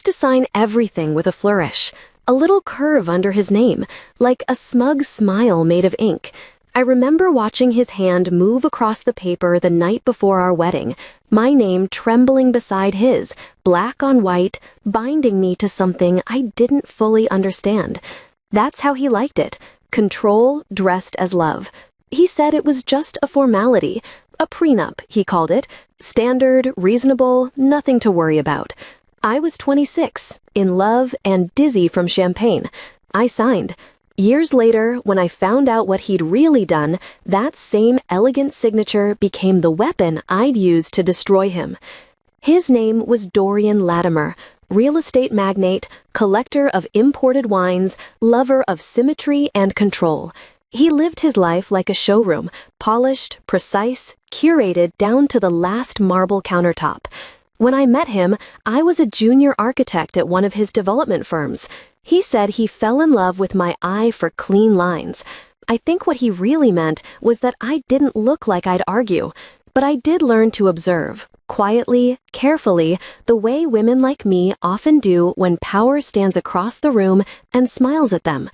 used to sign everything with a flourish, a little curve under his name, like a smug smile made of ink. I remember watching his hand move across the paper the night before our wedding, my name trembling beside his, black on white, binding me to something I didn't fully understand. That's how he liked it, control dressed as love. He said it was just a formality, a prenup, he called it, standard, reasonable, nothing to worry about. I was 26, in love and dizzy from champagne. I signed. Years later, when I found out what he'd really done, that same elegant signature became the weapon I'd use to destroy him. His name was Dorian Latimer, real estate magnate, collector of imported wines, lover of symmetry and control. He lived his life like a showroom, polished, precise, curated down to the last marble countertop. When I met him, I was a junior architect at one of his development firms. He said he fell in love with my eye for clean lines. I think what he really meant was that I didn't look like I'd argue, but I did learn to observe, quietly, carefully, the way women like me often do when power stands across the room and smiles at them.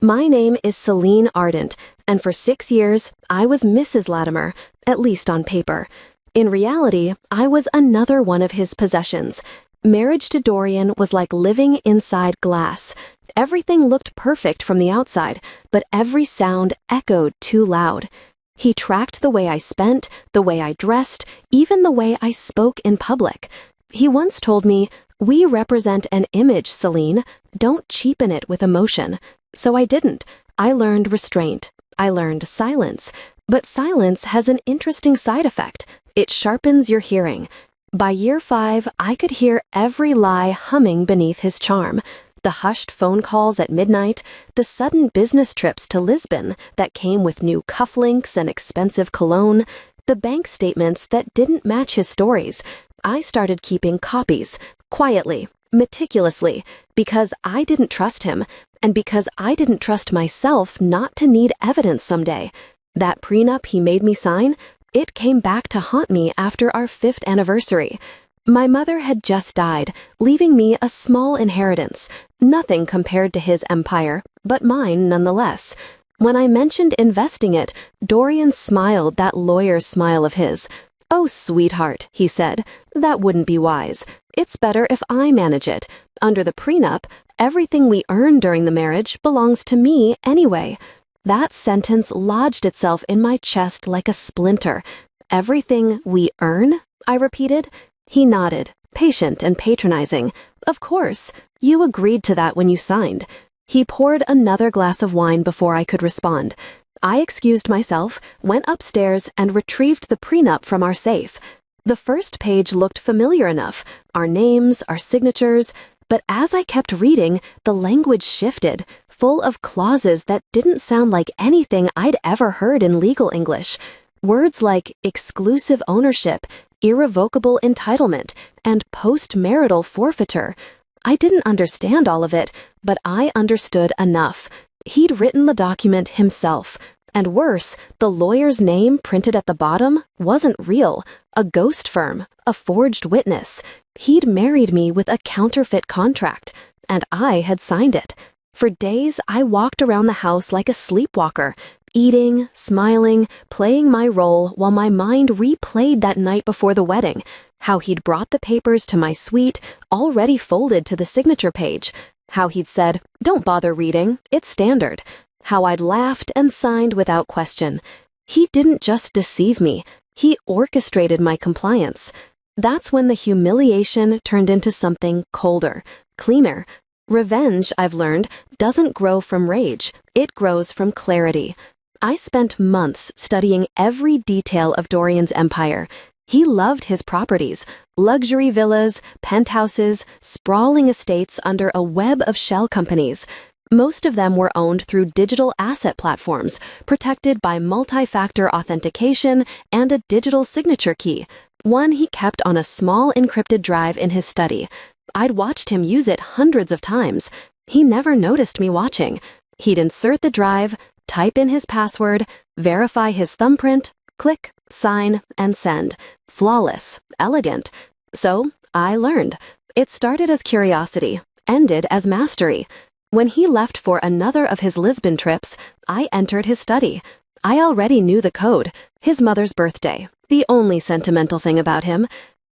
My name is Celine Ardent, and for 6 years, I was Mrs. Latimer, at least on paper. In reality, I was another one of his possessions. Marriage to Dorian was like living inside glass. Everything looked perfect from the outside, but every sound echoed too loud. He tracked the way I spent, the way I dressed, even the way I spoke in public. He once told me, "We represent an image, Celine. Don't cheapen it with emotion." So I didn't. I learned restraint. I learned silence. But silence has an interesting side effect. It sharpens your hearing. By year 5, I could hear every lie humming beneath his charm. The hushed phone calls at midnight, the sudden business trips to Lisbon that came with new cufflinks and expensive cologne, the bank statements that didn't match his stories. I started keeping copies, quietly, meticulously, because I didn't trust him, and because I didn't trust myself not to need evidence someday. That prenup he made me sign, it came back to haunt me after our 5th anniversary. My mother had just died, leaving me a small inheritance, nothing compared to his empire, but mine nonetheless. When I mentioned investing it, Dorian smiled that lawyer's smile of his. "Oh, sweetheart," he said, "that wouldn't be wise. It's better if I manage it. Under the prenup, everything we earn during the marriage belongs to me anyway." That sentence lodged itself in my chest like a splinter. "Everything we earn?" I repeated. He nodded, patient and patronizing. "Of course. You agreed to that when you signed." He poured another glass of wine before I could respond. I excused myself, went upstairs, and retrieved the prenup from our safe. The first page looked familiar enough, our names, our signatures, but as I kept reading, the language shifted, full of clauses that didn't sound like anything I'd ever heard in legal English. Words like exclusive ownership, irrevocable entitlement, and post-marital forfeiture. I didn't understand all of it, but I understood enough. He'd written the document himself. And worse, the lawyer's name printed at the bottom wasn't real, a ghost firm, a forged witness. He'd married me with a counterfeit contract, and I had signed it. For days, I walked around the house like a sleepwalker, eating, smiling, playing my role while my mind replayed that night before the wedding, how he'd brought the papers to my suite, already folded to the signature page, how he'd said, "Don't bother reading, it's standard," how I'd laughed and signed without question. He didn't just deceive me, he orchestrated my compliance. That's when the humiliation turned into something colder, cleaner. Revenge, I've learned, doesn't grow from rage, it grows from clarity. I spent months studying every detail of Dorian's empire. He loved his properties, luxury villas, penthouses, sprawling estates under a web of shell companies. Most of them were owned through digital asset platforms, protected by multi-factor authentication and a digital signature key, one he kept on a small encrypted drive in his study. I'd watched him use it hundreds of times. He never noticed me watching. He'd insert the drive, type in his password, verify his thumbprint, click, sign, and send. Flawless, elegant. So I learned. It started as curiosity, ended as mastery. When he left for another of his Lisbon trips, I entered his study. I already knew the code, his mother's birthday, the only sentimental thing about him.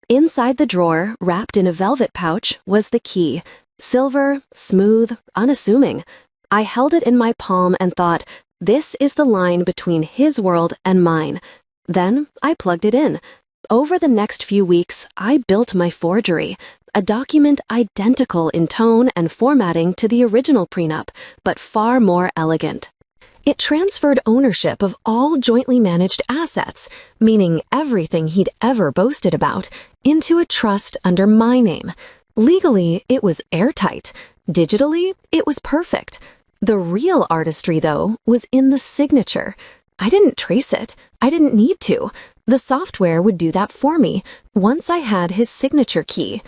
Inside the drawer, wrapped in a velvet pouch, was the key. Silver, smooth, unassuming. I held it in my palm and thought, this is the line between his world and mine. Then I plugged it in. Over the next few weeks, I built my forgery, a document identical in tone and formatting to the original prenup, but far more elegant. It transferred ownership of all jointly managed assets, meaning everything he'd ever boasted about, into a trust under my name. Legally, it was airtight. Digitally, it was perfect. The real artistry, though, was in the signature. I didn't trace it. I didn't need to. The software would do that for me, once I had his signature key.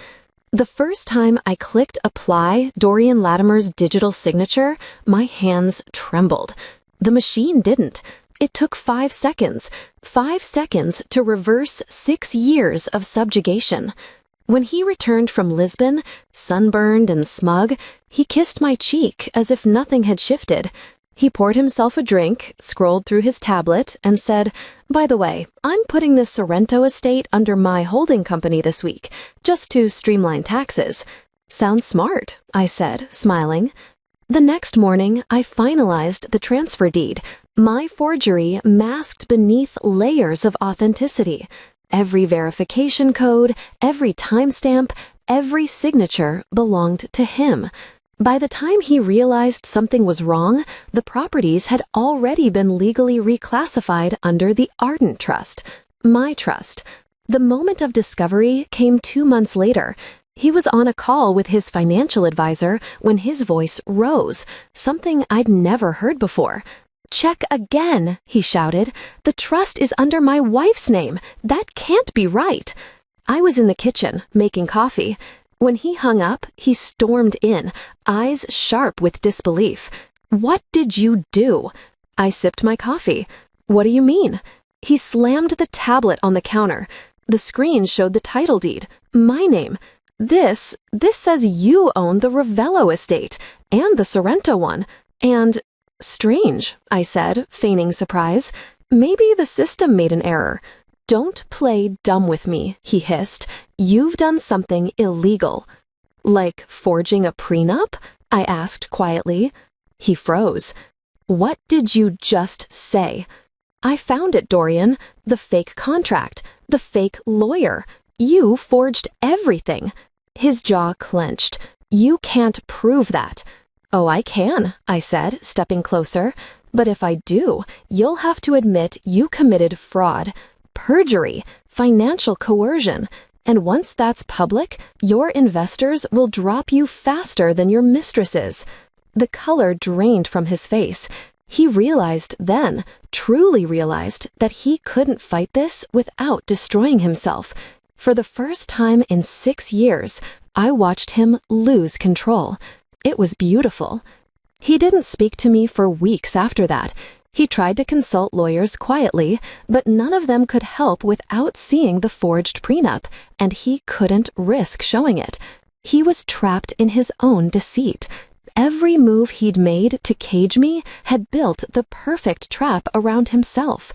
The first time I clicked apply Dorian Latimer's digital signature, my hands trembled. The machine didn't. It took 5 seconds. 5 seconds to reverse 6 years of subjugation. When he returned from Lisbon, sunburned and smug, he kissed my cheek as if nothing had shifted. He poured himself a drink, scrolled through his tablet, and said, "By the way, I'm putting this Sorrento estate under my holding company this week, just to streamline taxes." "Sounds smart," I said, smiling. The next morning, I finalized the transfer deed, my forgery masked beneath layers of authenticity. Every verification code, every timestamp, every signature belonged to him. By the time he realized something was wrong, the properties had already been legally reclassified under the Ardent Trust, my trust. The moment of discovery came 2 months later. He was on a call with his financial advisor when his voice rose, something I'd never heard before. "Check again," he shouted. "The trust is under my wife's name. That can't be right." I was in the kitchen, making coffee. When he hung up, he stormed in, eyes sharp with disbelief. "What did you do?" I sipped my coffee. "What do you mean?" He slammed the tablet on the counter. The screen showed the title deed, my name. This says you own the Ravello estate, and the Sorrento one, and... "Strange," I said, feigning surprise. "Maybe the system made an error." "Don't play dumb with me," he hissed. "You've done something illegal." "Like forging a prenup?" I asked quietly. He froze. "What did you just say?" "I found it, Dorian. The fake contract. The fake lawyer. You forged everything." His jaw clenched. "You can't prove that." "Oh, I can," I said, stepping closer. "But if I do, you'll have to admit you committed fraud, perjury, financial coercion. And once that's public, your investors will drop you faster than your mistresses." The color drained from his face. He realized then, truly realized, that he couldn't fight this without destroying himself. For the first time in 6 years, I watched him lose control. It was beautiful. He didn't speak to me for weeks after that. He tried to consult lawyers quietly, but none of them could help without seeing the forged prenup, and he couldn't risk showing it. He was trapped in his own deceit. Every move he'd made to cage me had built the perfect trap around himself.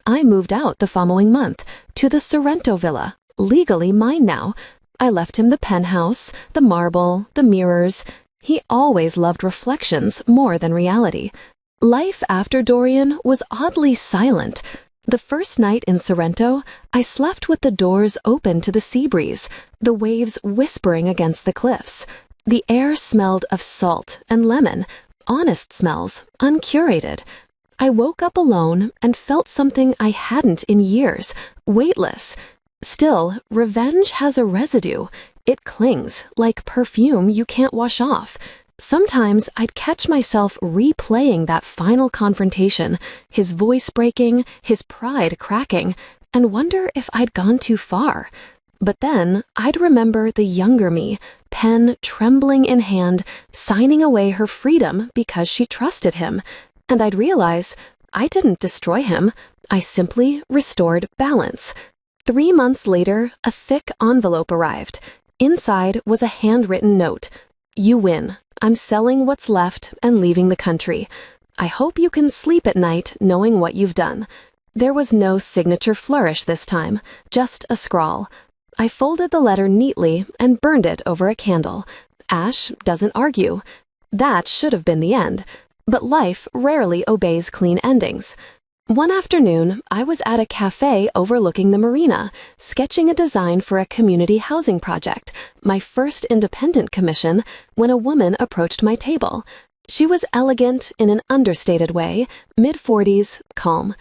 I moved out the following month, to the Sorrento villa, legally mine now. I left him the penthouse, the marble, the mirrors. He always loved reflections more than reality. Life after Dorian was oddly silent. The first night in Sorrento, I slept with the doors open to the sea breeze, the waves whispering against the cliffs. The air smelled of salt and lemon, honest smells, uncurated. I woke up alone and felt something I hadn't in years, weightless. Still, revenge has a residue. It clings, like perfume you can't wash off. Sometimes I'd catch myself replaying that final confrontation, his voice breaking, his pride cracking, and wonder if I'd gone too far. But then I'd remember the younger me, pen trembling in hand, signing away her freedom because she trusted him. And I'd realize I didn't destroy him. I simply restored balance. 3 months later, a thick envelope arrived. Inside was a handwritten note. "You win. I'm selling what's left and leaving the country. I hope you can sleep at night knowing what you've done." There was no signature flourish this time, just a scrawl. I folded the letter neatly and burned it over a candle. Ash doesn't argue. That should have been the end. But life rarely obeys clean endings. One afternoon, I was at a cafe overlooking the marina, sketching a design for a community housing project, my first independent commission, when a woman approached my table. She was elegant in an understated way, mid-40s, calm.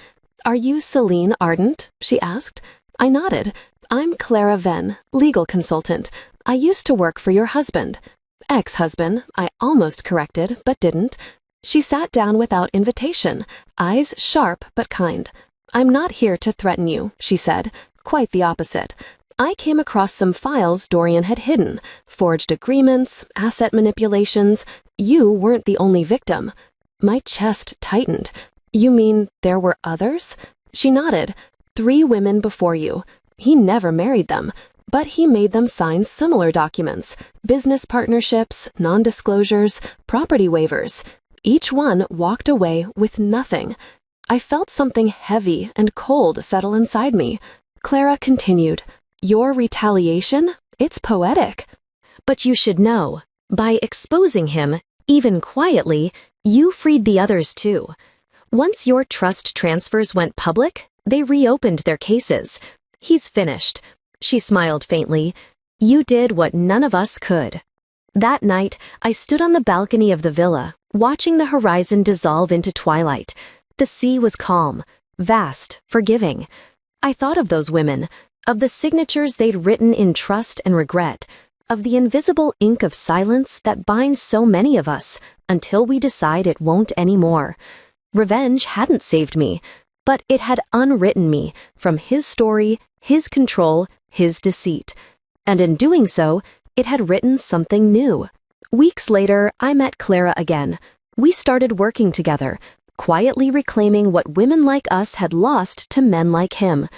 "Are you Celine Ardent?" she asked. I nodded. "I'm Clara Venn, legal consultant. I used to work for your husband." "Ex-husband," I almost corrected, but didn't. She sat down without invitation, eyes sharp but kind. "I'm not here to threaten you," she said. "Quite the opposite. I came across some files Dorian had hidden, forged agreements, asset manipulations. You weren't the only victim." My chest tightened. "You mean there were others?" She nodded. "3 women before you. He never married them, but he made them sign similar documents, business partnerships, non-disclosures, property waivers. Each one walked away with nothing." I felt something heavy and cold settle inside me. Clara continued, "Your retaliation? It's poetic." "But you should know, by exposing him, even quietly, you freed the others too. Once your trust transfers went public, they reopened their cases. He's finished." She smiled faintly. "You did what none of us could." That night, I stood on the balcony of the villa, watching the horizon dissolve into twilight. The sea was calm, vast, forgiving. I thought of those women, of the signatures they'd written in trust and regret, of the invisible ink of silence that binds so many of us until we decide it won't anymore. Revenge hadn't saved me, but it had unwritten me from his story, his control, his deceit. And in doing so, it had written something new. Weeks later, I met Clara again. We started working together, quietly reclaiming what women like us had lost to men like him.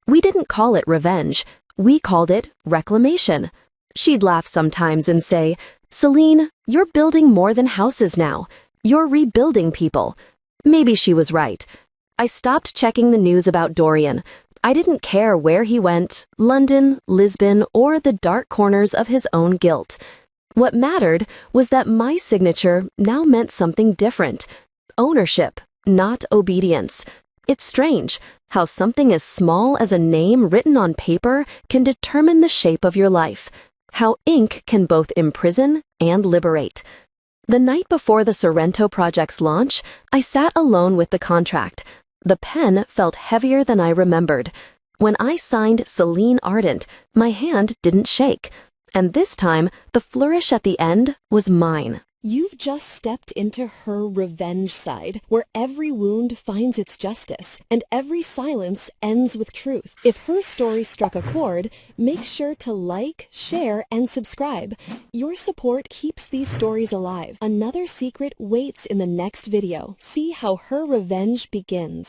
We didn't call it revenge. We called it reclamation. She'd laugh sometimes and say, "Celine, you're building more than houses now. You're rebuilding people." Maybe she was right. I stopped checking the news about Dorian. I didn't care where he went, London, Lisbon, or the dark corners of his own guilt. What mattered was that my signature now meant something different. Ownership, not obedience. It's strange how something as small as a name written on paper can determine the shape of your life. How ink can both imprison and liberate. The night before the Sorrento project's launch, I sat alone with the contract. The pen felt heavier than I remembered. When I signed Celine Ardent, my hand didn't shake. And this time, the flourish at the end was mine. You've just stepped into her revenge side, where every wound finds its justice, and every silence ends with truth. If her story struck a chord, make sure to like, share, and subscribe. Your support keeps these stories alive. Another secret waits in the next video. See how her revenge begins.